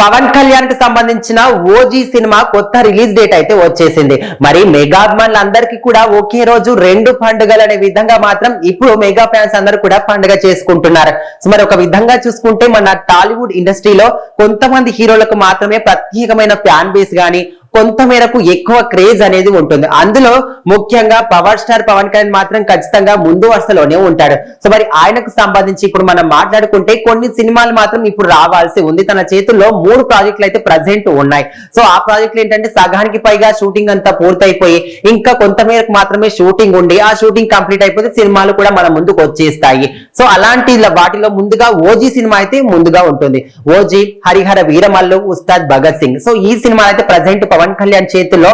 పవన్ కళ్యాణ్ కి సంబంధించిన OG cinema కొత్త రిలీజ్ డేట్ అయితే వచ్చేసింది. మరి మెగా అభిమానులందరికీ కూడా ఒకే రోజు రెండు పండుగలు అనే విధంగా మాత్రం ఇప్పుడు మెగా ఫ్యాన్స్ అందరూ కూడా పండుగ చేసుకుంటున్నారు. సో మరి ఒక విధంగా చూసుకుంటే మన టాలీవుడ్ ఇండస్ట్రీలో కొంతమంది హీరోలకు మాత్రమే ప్రత్యేకమైన ఫ్యాన్ బేస్ గానీ కొంత మేరకు ఎక్కువ క్రేజ్ అనేది ఉంటుంది. అందులో ముఖ్యంగా పవర్ స్టార్ పవన్ కళ్యాణ్ మాత్రం ఖచ్చితంగా ముందు వరుసలోనే ఉంటాడు. సో మరి ఆయనకు సంబంధించి ఇప్పుడు మనం మాట్లాడుకుంటే కొన్ని సినిమాలు మాత్రం ఇప్పుడు రావాల్సి ఉంది. తన చేతుల్లో 3 ప్రాజెక్టులు అయితే ప్రజెంట్ ఉన్నాయి. సో ఆ ప్రాజెక్టులు ఏంటంటే సగానికి పైగా షూటింగ్ అంతా పూర్తయిపోయి ఇంకా కొంత మేరకు మాత్రమే షూటింగ్ ఉండి ఆ షూటింగ్ కంప్లీట్ అయిపోతే సినిమాలు కూడా మన ముందుకు వచ్చేస్తాయి. సో అలాంటి వాటిలో ముందుగా ఓజీ సినిమా అయితే ముందుగా ఉంటుంది. ఓజీ, హరిహర వీరమల్లు, ఉస్తాద్ భగత్ సింగ్. సో ఈ సినిమా అయితే ప్రజెంట్ పవన్ కళ్యాణ్ చేతిలో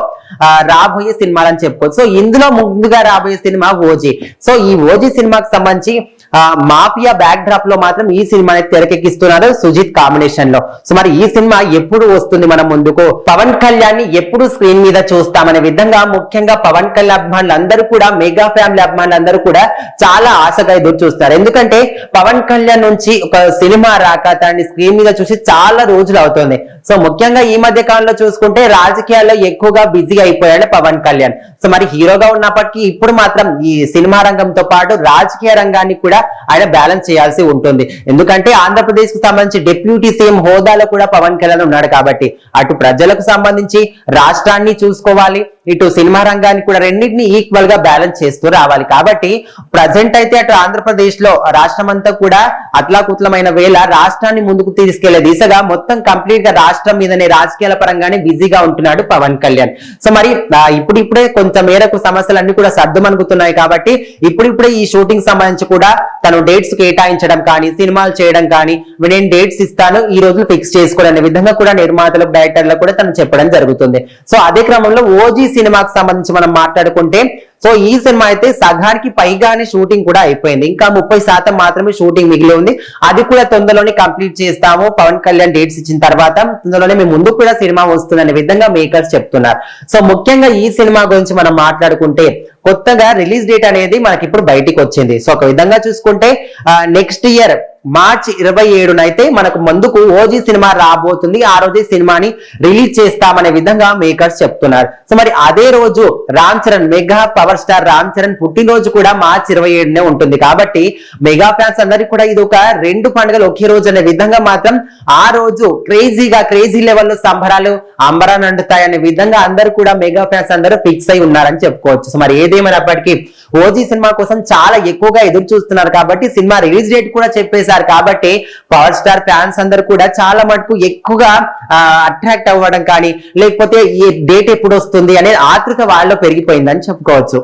రాబోయే సినిమాలని చెప్పుకోవచ్చు. సో ఇందులో ముందుగా రాబోయే సినిమా ఓజీ. సో ఈ ఓజీ సినిమాకి సంబంధించి మాఫియా బ్యాక్ డ్రాప్ లో మాత్రం ఈ సినిమాని తెరకెక్కిస్తున్నారు సుజిత్ కాంబినేషన్ లో. సో మరి ఈ సినిమా ఎప్పుడు వస్తుంది మన ముందుకు, పవన్ కళ్యాణ్ ని ఎప్పుడు స్క్రీన్ మీద చూస్తామనే విధంగా ముఖ్యంగా పవన్ కళ్యాణ్ అభిమానులు అందరూ కూడా మెగా ఫ్యామిలీ అభిమానులు అందరూ కూడా చాలా ఆశగా ఎదురు చూస్తారు. ఎందుకంటే పవన్ కళ్యాణ్ నుంచి ఒక సినిమా రాక తనని స్క్రీన్ మీద చూసి చాలా రోజులు అవుతుంది. సో ముఖ్యంగా ఈ మధ్య కాలంలో చూసుకుంటే రాజకీయాల్లో ఎక్కువగా బిజీగా అయిపోయాడు పవన్ కళ్యాణ్. సో మరి హీరోగా ఉన్నప్పటికీ ఇప్పుడు మాత్రం ఈ సినిమా రంగంతో పాటు రాజకీయ రంగాన్ని కూడా ఆయన బ్యాలెన్స్ చేయాల్సి ఉంటుంది. ఎందుకంటే ఆంధ్రప్రదేశ్ కు సంబంధించి డిప్యూటీ సీఎం హోదాలో కూడా పవన్ కళ్యాణ్ ఉన్నాడు కాబట్టి అటు ప్రజలకు సంబంధించి రాష్ట్రాన్ని చూసుకోవాలి, ఇటు సినిమా రంగాన్ని కూడా రెండింటిని ఈక్వల్ గా బ్యాలెన్స్ చేస్తూ రావాలి. కాబట్టి ప్రజెంట్ అయితే అటు ఆంధ్రప్రదేశ్ లో రాష్ట్రం అంతా కూడా అతలాకుతలమైన వేళ రాష్ట్రాన్ని ముందుకు తీసుకెళ్లే దిశగా మొత్తం కంప్లీట్ గా రాష్ట్రం మీదనే రాజకీయాల పరంగానే బిజీగా ఉంటున్నాడు పవన్ కళ్యాణ్. సో మరి ఇప్పుడిప్పుడే కొంత మేరకు సమస్యలన్నీ కూడా సర్దుమణుగుతున్నాయి కాబట్టి ఇప్పుడిప్పుడే ఈ షూటింగ్ సంబంధించి కూడా తను డేట్స్ కేటాయించడం కానీ సినిమాలు చేయడం కానీ నేను డేట్స్ ఇస్తాను ఈ రోజు ఫిక్స్ చేసుకోవాలనే విధంగా కూడా నిర్మాతలకు డైరెక్టర్లకు కూడా తను చెప్పడం జరుగుతుంది. సో అదే క్రమంలో ఓజీ సినిమాకి సంబంధించి మనం మాట్లాడుకుంటే సో ఈ సినిమా అయితే సగానికి పైగానే షూటింగ్ కూడా అయిపోయింది. ఇంకా 30% మాత్రమే షూటింగ్ మిగిలి ఉంది. అది కూడా తొందరలోనే కంప్లీట్ చేస్తాము. పవన్ కళ్యాణ్ డేట్స్ ఇచ్చిన తర్వాత తొందరలోనే మేము ముందుకు కూడా సినిమా వస్తుందనే విధంగా మేకర్స్ చెప్తున్నారు. సో ముఖ్యంగా ఈ సినిమా గురించి మనం మాట్లాడుకుంటే కొత్తగా రిలీజ్ డేట్ అనేది మనకి ఇప్పుడు బయటికి వచ్చింది. సో ఒక విధంగా చూసుకుంటే నెక్స్ట్ ఇయర్ మార్చ్ 27 మనకు ముందుకు ఓజీ సినిమా రాబోతుంది. ఆ రోజే సినిమాని రిలీజ్ చేస్తామనే విధంగా మేకర్స్ చెప్తున్నారు. సో మరి అదే రోజు Ram Charan, mega power star Ram Charan పుట్టినరోజు కూడా మార్చ్ 27 ఉంటుంది. కాబట్టి మెగా ఫ్యాన్స్ అందరికీ కూడా ఇది ఒక 2 పండుగలు ఒకే రోజు అనే విధంగా మాత్రం ఆ రోజు క్రేజీ లెవెల్లో సంబరాలు అంబరాన్ని అంటుతాయి అనే విధంగా అందరూ కూడా మెగా ఫ్యాన్స్ అందరూ ఫిక్స్ అయి ఉన్నారని చెప్పుకోవచ్చు. సో మరి ఏదేమైనప్పటికీ ఓజీ సినిమా కోసం చాలా ఎక్కువగా ఎదురు చూస్తున్నారు కాబట్టి సినిమా రిలీజ్ డేట్ కూడా చెప్పేశారు. కాబట్టి పవర్ స్టార్ ఫ్యాన్స్ అందరూ కూడా చాలా మటుకు ఎక్కువగా అట్రాక్ట్ అవ్వడం కానీ లేకపోతే ఈ డేట్ ఎప్పుడు వస్తుంది అనే ఆతృత వాళ్ళలో పెరిగిపోయిందని చెప్పుకోవచ్చు.